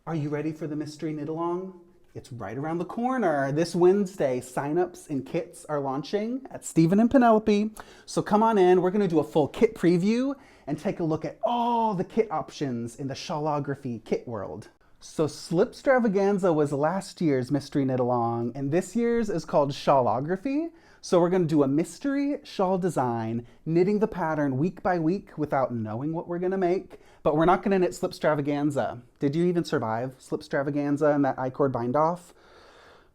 Are you ready for the mystery knit along? It's right around the corner. This Wednesday, signups and kits are launching at Stephen and Penelope. So come on in, we're gonna do a full kit preview and take a look at all the kit options in the Shawlography kit world. So Slipstravaganza was last year's mystery knit along, and this year's is called Shawlography. So we're gonna do a mystery shawl design, knitting the pattern week by week without knowing what we're gonna make, but we're not gonna knit Slipstravaganza. Did you even survive Slipstravaganza and that I-cord bind off?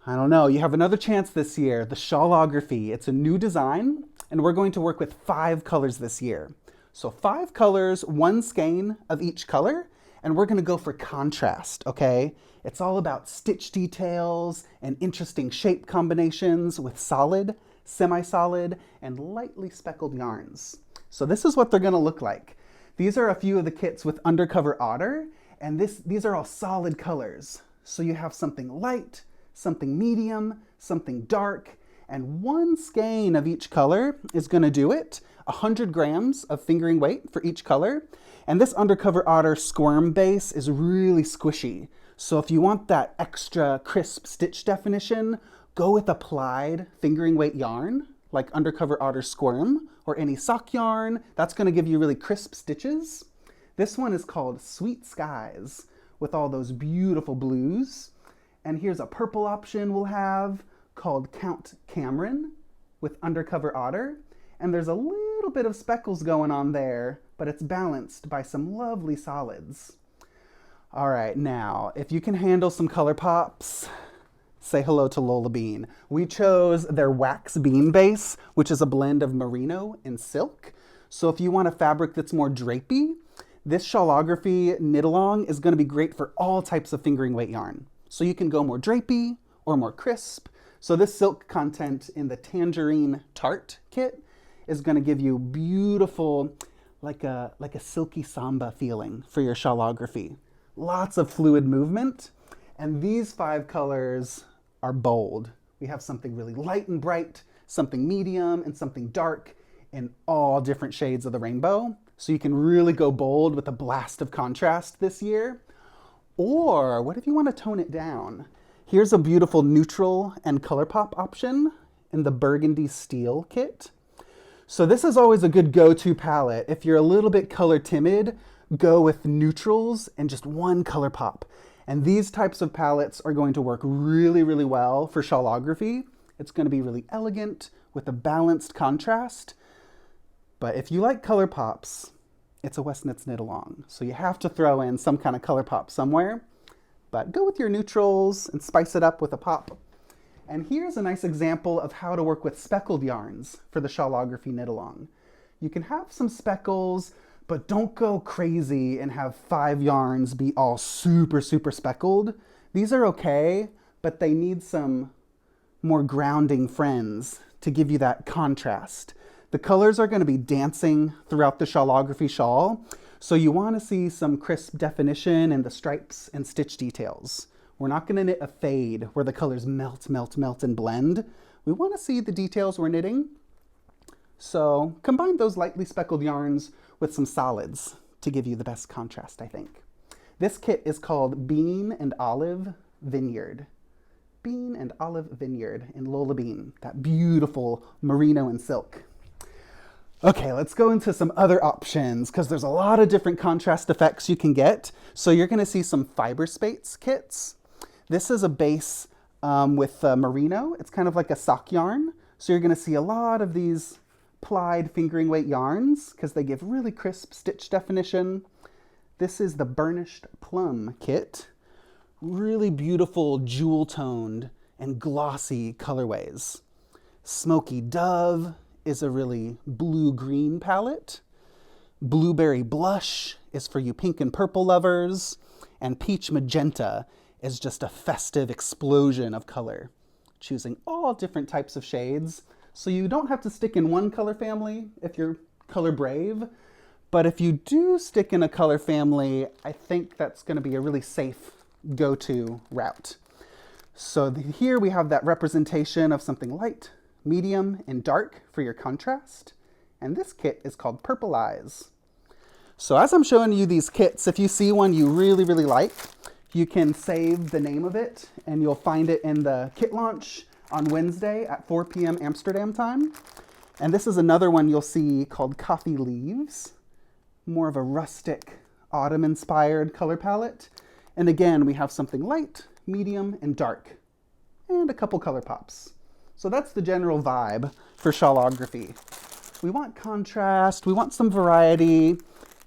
I don't know, you have another chance this year, the Shawlography. It's a new design, and we're going to work with 5 colors this year. So 5 colors, 1 skein of each color, and we're gonna go for contrast, okay? It's all about stitch details and interesting shape combinations with solid, semi-solid, and lightly speckled yarns. So this is what they're gonna look like. These are a few of the kits with Undercover Otter, and these are all solid colors. So you have something light, something medium, something dark, and 1 skein of each color is gonna do it. 100 grams of fingering weight for each color. And this Undercover Otter squirm base is really squishy. So if you want that extra crisp stitch definition, go with applied fingering weight yarn, like Undercover Otter Squirm, or any sock yarn. That's gonna give you really crisp stitches. This one is called Sweet Skies, with all those beautiful blues. And here's a purple option we'll have, called Count Cameron, with Undercover Otter. And there's a little bit of speckles going on there, but it's balanced by some lovely solids. All right, now, if you can handle some color pops, say hello to LOLABEAN. We chose their wax bean base, which is a blend of merino and silk. So if you want a fabric that's more drapey, this Shawlography knit along is gonna be great for all types of fingering weight yarn. So you can go more drapey or more crisp. So this silk content in the Tangerine TART kit is gonna give you beautiful, like a silky samba feeling for your Shawlography. Lots of fluid movement. And these 5 colors are bold. We have something really light and bright, something medium, and something dark in all different shades of the rainbow. So you can really go bold with a blast of contrast this year. Or what if you want to tone it down? Here's a beautiful neutral and color pop option in the Burgundy Steel kit. So this is always a good go-to palette. If you're a little bit color timid, go with neutrals and just 1 color pop. And these types of palettes are going to work really, really well for Shawlography. It's going to be really elegant with a balanced contrast. But if you like color pops, it's a Westknits knit along. So you have to throw in some kind of color pop somewhere. But go with your neutrals and spice it up with a pop. And here's a nice example of how to work with speckled yarns for the Shawlography knit along. You can have some speckles, but don't go crazy and have 5 yarns be all super, super speckled. These are okay, but they need some more grounding friends to give you that contrast. The colors are gonna be dancing throughout the Shawlography shawl, so you wanna see some crisp definition in the stripes and stitch details. We're not gonna knit a fade where the colors melt, melt, melt, and blend. We wanna see the details we're knitting. So combine those lightly speckled yarns with some solids to give you the best contrast, I think. This kit is called Bean and Olive Vineyard. Bean and Olive Vineyard in LOLABEAN, that beautiful merino and silk. Okay, let's go into some other options because there's a lot of different contrast effects you can get. So you're gonna see some FYBERSPA kits. This is a base with merino. It's kind of like a sock yarn. So you're gonna see a lot of these plied fingering weight yarns because they give really crisp stitch definition. This is the Burnished Plum kit. Really beautiful jewel toned and glossy colorways. Smoky Dove is a really blue-green palette. Blueberry Blush is for you pink and purple lovers. And Peach Magenta is just a festive explosion of color, choosing all different types of shades. So you don't have to stick in one color family if you're color brave. But if you do stick in a color family, I think that's gonna be a really safe go-to route. So here we have that representation of something light, medium, and dark for your contrast. And this kit is called Purple Eyes. So as I'm showing you these kits, if you see one you really, really like, You can save the name of it and you'll find it in the kit launch on Wednesday at 4 p.m. Amsterdam time. And this is another one you'll see called Coffee Leaves. More of a rustic, autumn-inspired color palette. And again, we have something light, medium, and dark. And a couple color pops. So that's the general vibe for shawlography. We want contrast, we want some variety,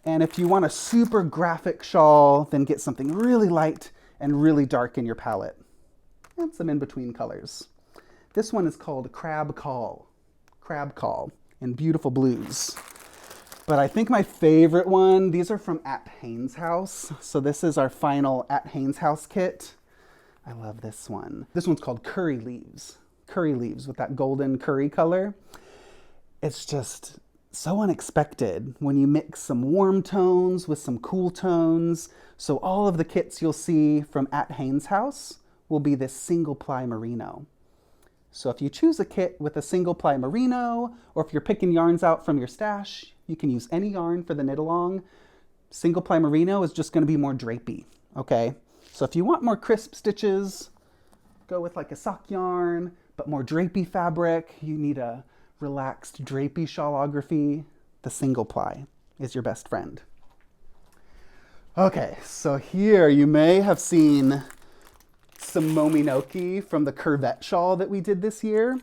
and if you want a super graphic shawl, then get something really light and really dark in your palette. And some in-between colors. This one is called Crab Call in beautiful blues. But I think my favorite one, these are from At Haynes House. So this is our final At Haynes House kit. I love this one. This one's called Curry Leaves with that golden curry color. It's just so unexpected when you mix some warm tones with some cool tones. So all of the kits you'll see from At Haynes House will be this single ply merino. So if you choose a kit with a single ply merino, or if you're picking yarns out from your stash, you can use any yarn for the knit along. Single ply merino is just going to be more drapey, okay? So if you want more crisp stitches, go with like a sock yarn, but more drapey fabric, you need a relaxed drapey shawlography, the single ply is your best friend. Okay, so here you may have seen some MOMINOKI from the Curvette shawl that we did this year.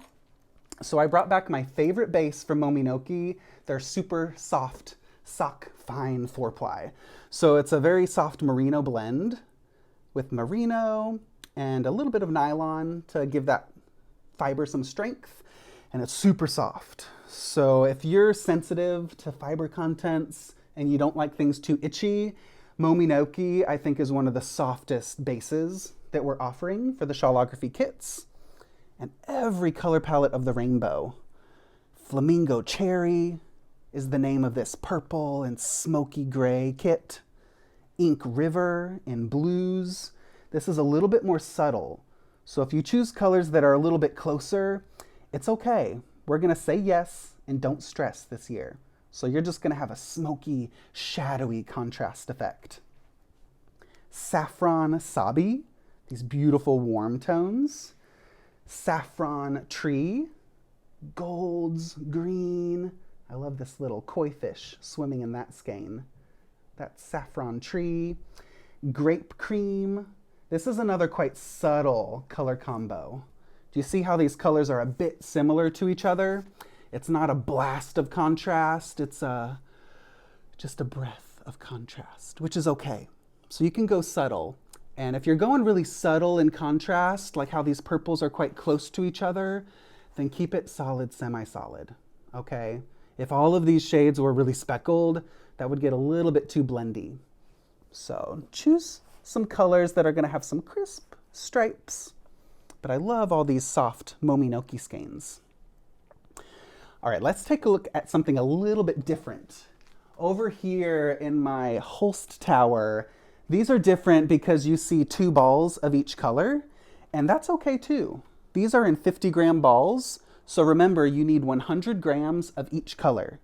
So I brought back my favorite base from MOMINOKI, their super soft sock fine 4-ply. So it's a very soft merino blend with merino and a little bit of nylon to give that fiber some strength. And it's super soft. So if you're sensitive to fiber contents and you don't like things too itchy, MOMINOKI I think is one of the softest bases that we're offering for the shawlography kits. And every color palette of the rainbow. Flamingo Cherry is the name of this purple and smoky gray kit. Ink River in blues. This is a little bit more subtle. So if you choose colors that are a little bit closer, it's okay. We're gonna say yes and don't stress this year. So you're just gonna have a smoky, shadowy contrast effect. Saffron Sabi, these beautiful warm tones. Saffron Tree, golds, green. I love this little koi fish swimming in that skein. That's Saffron Tree. Grape Cream. This is another quite subtle color combo. Do you see how these colors are a bit similar to each other? It's not a blast of contrast, it's just a breath of contrast, which is okay. So you can go subtle. And if you're going really subtle in contrast, like how these purples are quite close to each other, then keep it solid, semi-solid, okay? If all of these shades were really speckled, that would get a little bit too blendy. So choose some colors that are gonna have some crisp stripes. But I love all these soft MOMINOKI skeins. All right, let's take a look at something a little bit different. Over here in my Holst tower, these are different because you see 2 balls of each color, and that's okay too. These are in 50-gram balls, so remember you need 100 grams of each color.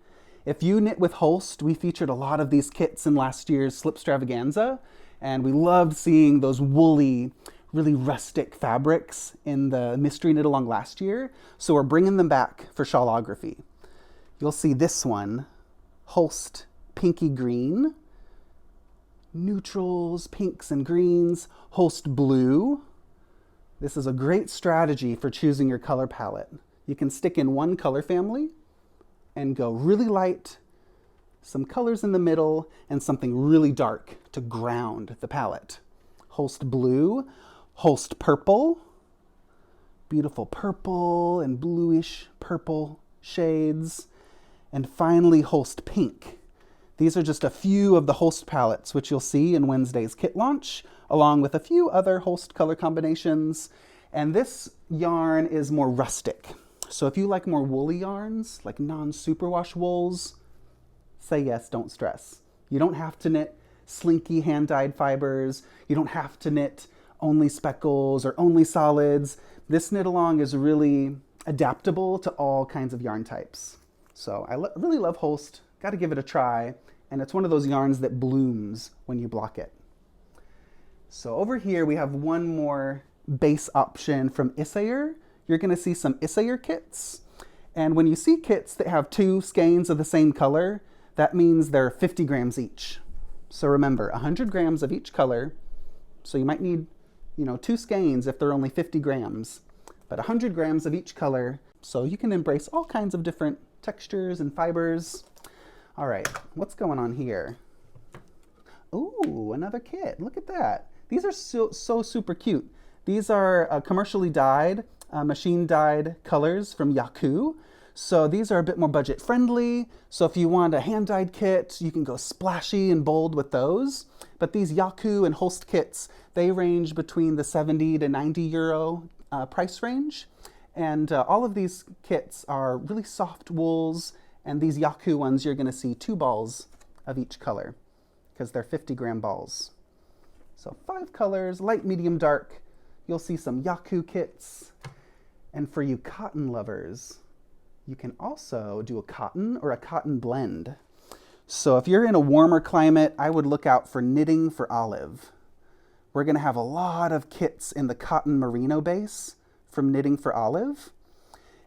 If you knit with Holst, we featured a lot of these kits in last year's Slipstravaganza, and we loved seeing those woolly, really rustic fabrics in the mystery knit along last year. So we're bringing them back for shawlography. You'll see this one, Holst Pinky Green, neutrals, pinks and greens, Holst Blue. This is a great strategy for choosing your color palette. You can stick in one color family and go really light, some colors in the middle, and something really dark to ground the palette. Holst Blue, Holst Purple, beautiful purple and bluish purple shades, and finally Holst Pink. These are just a few of the Holst palettes, which you'll see in Wednesday's kit launch, along with a few other Holst color combinations. And this yarn is more rustic. So if you like more woolly yarns, like non-superwash wools, say yes, don't stress. You don't have to knit slinky hand-dyed fibers. You don't have to knit only speckles or only solids. This knit along is really adaptable to all kinds of yarn types. So I really love Holst. Got to give it a try. And it's one of those yarns that blooms when you block it. So over here we have one more base option from IFYBERSPA. You're going to see some IFYBERSPA kits. And when you see kits that have 2 skeins of the same color, that means they're 50 grams each. So remember, 100 grams of each color. So you might need, 2 skeins if they're only 50 grams. But 100 grams of each color, so you can embrace all kinds of different textures and fibers. All right, what's going on here? Ooh, another kit. Look at that. These are so super cute. These are commercially dyed, machine dyed colors from Yaku. So these are a bit more budget friendly. So if you want a hand dyed kit, you can go splashy and bold with those. But these Yaku and Holst kits, they range between the 70 to 90 euro price range. And all of these kits are really soft wools. And these Yaku ones, you're going to see 2 balls of each color because they're 50-gram balls. So 5 colors, light, medium, dark. You'll see some Yaku kits. And for you cotton lovers, you can also do a cotton or a cotton blend. So if you're in a warmer climate, I would look out for Knitting for Olive. We're going to have a lot of kits in the cotton merino base from Knitting for Olive.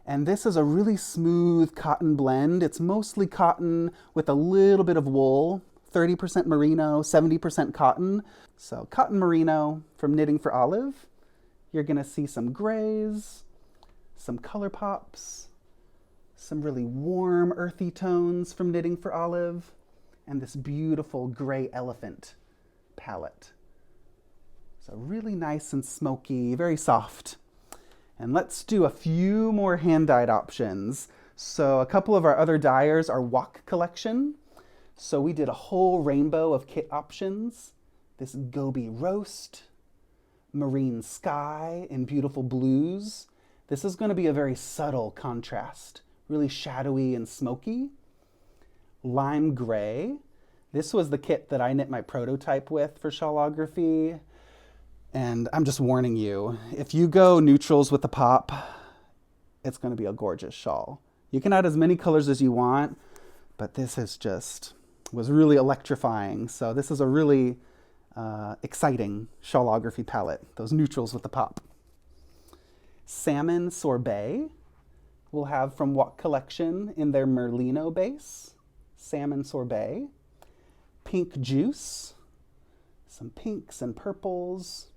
And this is a really smooth cotton blend. It's mostly cotton with a little bit of wool, 30% merino, 70% cotton. So cotton merino from Knitting for Olive. You're going to see some grays, some color pops, some really warm earthy tones from Knitting for Olive, and this beautiful gray elephant palette. So really nice and smoky, very soft. And let's do a few more hand-dyed options. So a couple of our other dyers are Wok collection. So we did a whole rainbow of kit options. This Gobi roast, marine sky in beautiful blues. This is going to be a very subtle contrast, really shadowy and smoky. Lime gray. This was the kit that I knit my prototype with for Shawlography. And I'm just warning you, if you go neutrals with the pop, it's going to be a gorgeous shawl. You can add as many colors as you want, but this was really electrifying. So this is a really exciting Shawlography palette, those neutrals with the pop. Salmon sorbet we'll have from Wok collection in their Merlino base. Salmon sorbet. Pink juice. Some pinks and purples.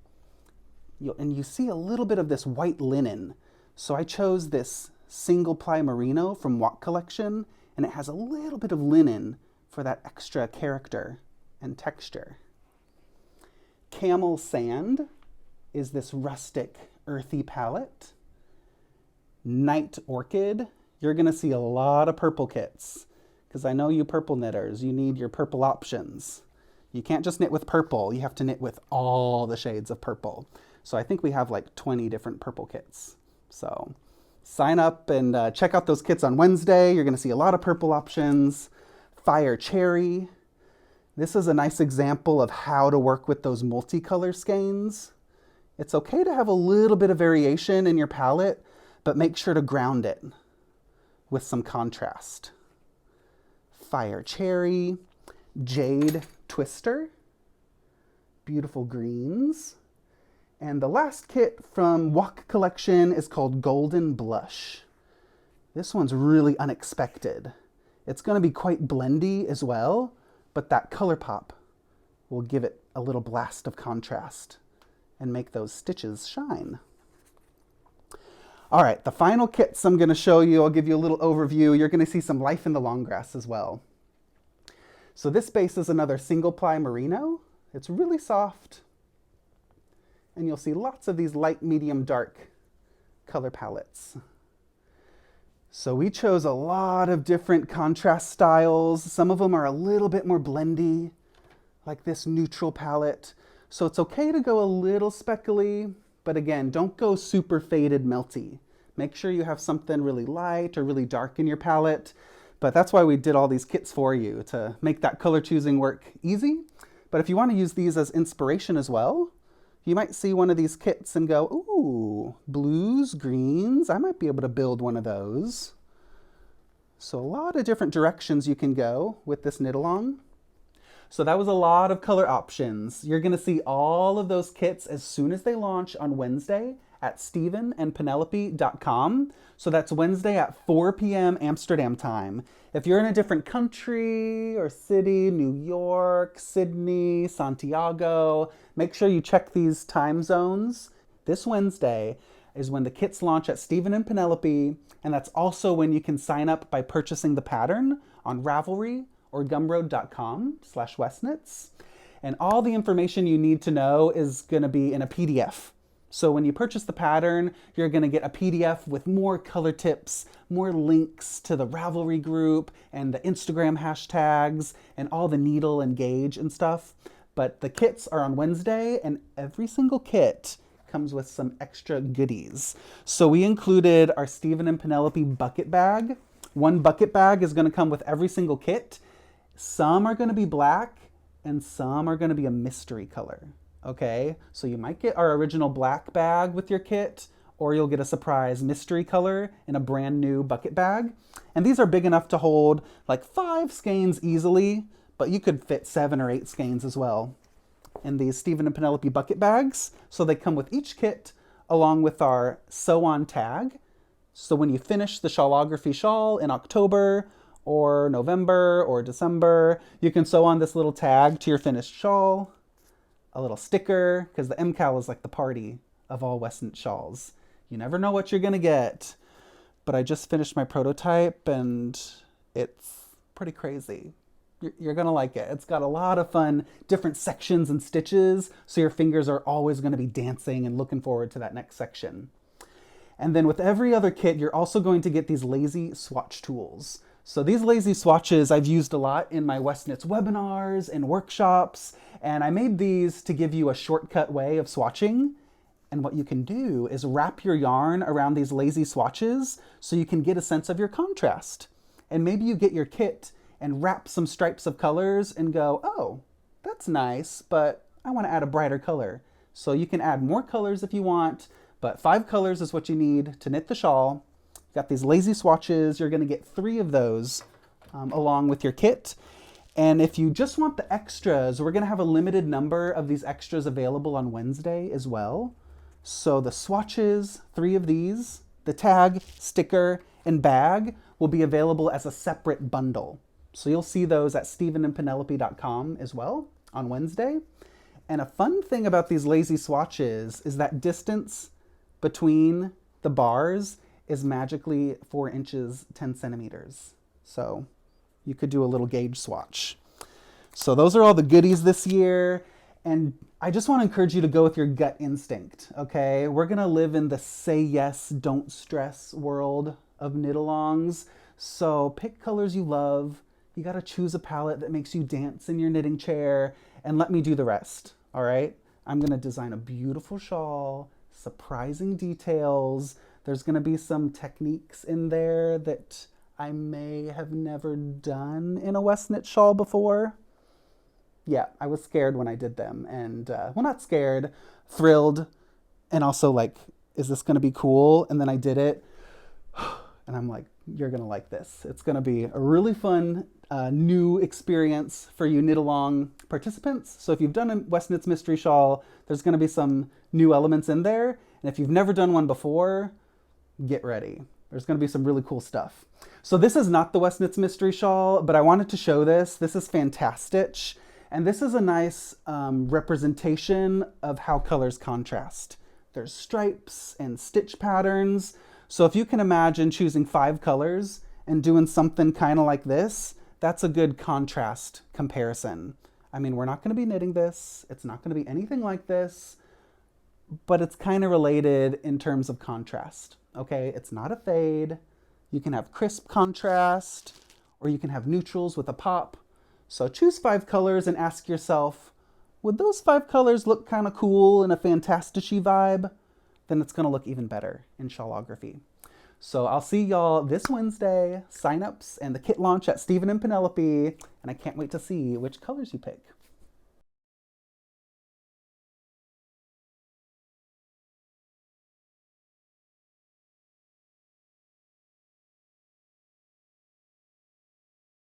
And you see a little bit of this white linen. So I chose this single ply merino from Wok collection, and it has a little bit of linen for that extra character and texture. Camel sand is this rustic, earthy palette. Night orchid, you're going to see a lot of purple kits, because I know you purple knitters, you need your purple options. You can't just knit with purple, you have to knit with all the shades of purple. So I think we have like 20 different purple kits. So sign up and check out those kits on Wednesday. You're going to see a lot of purple options. Fire cherry. This is a nice example of how to work with those multicolor skeins. It's okay to have a little bit of variation in your palette, but make sure to ground it with some contrast. Fire cherry. Jade twister. Beautiful greens. And the last kit from Wok collection is called Golden Blush. This one's really unexpected. It's going to be quite blendy as well, but that color pop will give it a little blast of contrast and make those stitches shine. All right, the final kits I'm going to show you, I'll give you a little overview. You're going to see some life in the long grass as well. So this base is another single ply merino. It's really soft. And you'll see lots of these light, medium, dark color palettes. So we chose a lot of different contrast styles. Some of them are a little bit more blendy, like this neutral palette. So it's okay to go a little speckly, but again, don't go super faded melty. Make sure you have something really light or really dark in your palette. But that's why we did all these kits for you, to make that color choosing work easy. But if you want to use these as inspiration as well, you might see one of these kits and go, ooh, blues, greens, I might be able to build one of those. So a lot of different directions you can go with this knit along. So that was a lot of color options. You're gonna see all of those kits as soon as they launch on Wednesday at stephenandpenelope.com. So that's Wednesday at 4 p.m. Amsterdam time. If you're in a different country or city, New York, Sydney, Santiago, make sure you check these time zones. This Wednesday is when the kits launch at Stephen and Penelope, and that's also when you can sign up by purchasing the pattern on Ravelry or gumroad.com/Westknits. And all the information you need to know is gonna be in a PDF. So when you purchase the pattern, you're gonna get a PDF with more color tips, more links to the Ravelry group and the Instagram hashtags and all the needle and gauge and stuff. But the kits are on Wednesday, and every single kit comes with some extra goodies. So we included our Stephen and Penelope bucket bag. One bucket bag is gonna come with every single kit. Some are gonna be black and some are gonna be a mystery color. Okay, so you might get our original black bag with your kit, or you'll get a surprise mystery color in a brand new bucket bag. And these are big enough to hold like 5 skeins easily, but you could fit 7 or 8 skeins as well in these Stephen and Penelope bucket bags. So they come with each kit along with our sew on tag. So when you finish the Shawlography shawl in October or November or December, you can sew on this little tag to your finished shawl. A little sticker, because the MKAL is like the party of all Westknits shawls. You never know what you're gonna get, but I just finished my prototype and it's pretty crazy. You're gonna like it. It's got a lot of fun, different sections and stitches, so your fingers are always gonna be dancing and looking forward to that next section. And then with every other kit, you're also going to get these lazy swatch tools. So these lazy swatches I've used a lot in my Westknits webinars and workshops, and I made these to give you a shortcut way of swatching. And what you can do is wrap your yarn around these lazy swatches so you can get a sense of your contrast. And maybe you get your kit and wrap some stripes of colors and go, oh, that's nice, but I want to add a brighter color. So you can add more colors if you want, but 5 colors is what you need to knit the shawl. Got these lazy swatches. You're going to get 3 of those along with your kit. And if you just want the extras, we're going to have a limited number of these extras available on Wednesday as well. So the swatches, 3 of these, the tag, sticker, and bag will be available as a separate bundle. So you'll see those at stephenandpenelope.com as well on Wednesday. And a fun thing about these lazy swatches is that distance between the bars is magically 4 inches, 10 centimeters. So you could do a little gauge swatch. So those are all the goodies this year. And I just want to encourage you to go with your gut instinct, okay? We're going to live in the say yes, don't stress world of knit-alongs. So pick colors you love. You got to choose a palette that makes you dance in your knitting chair, and let me do the rest, all right? I'm going to design a beautiful shawl, surprising details. There's going to be some techniques in there that I may have never done in a Westknit shawl before. Yeah, I was scared when I did them, and well, not scared, thrilled, and also like, is this going to be cool? And then I did it, and I'm like, you're going to like this. It's going to be a really fun new experience for you knit-along participants. So if you've done a Westknits Mystery Shawl, there's going to be some new elements in there, and if you've never done one before, get ready. There's going to be some really cool stuff. So this is not the Westknits Mystery Shawl, but I wanted to show this. This is Fantastic. And this is a nice representation of how colors contrast. There's stripes and stitch patterns. So if you can imagine choosing 5 colors and doing something kind of like this, that's a good contrast comparison. I mean, we're not going to be knitting this. It's not going to be anything like this, but it's kind of related in terms of contrast. Okay, it's not a fade. You can have crisp contrast, or you can have neutrals with a pop. So choose 5 colors and ask yourself, would those 5 colors look kind of cool in a fantastic-y vibe? Then it's going to look even better in Shawlography. So I'll see y'all this Wednesday, signups and the kit launch at Stephen and Penelope, and I can't wait to see which colors you pick.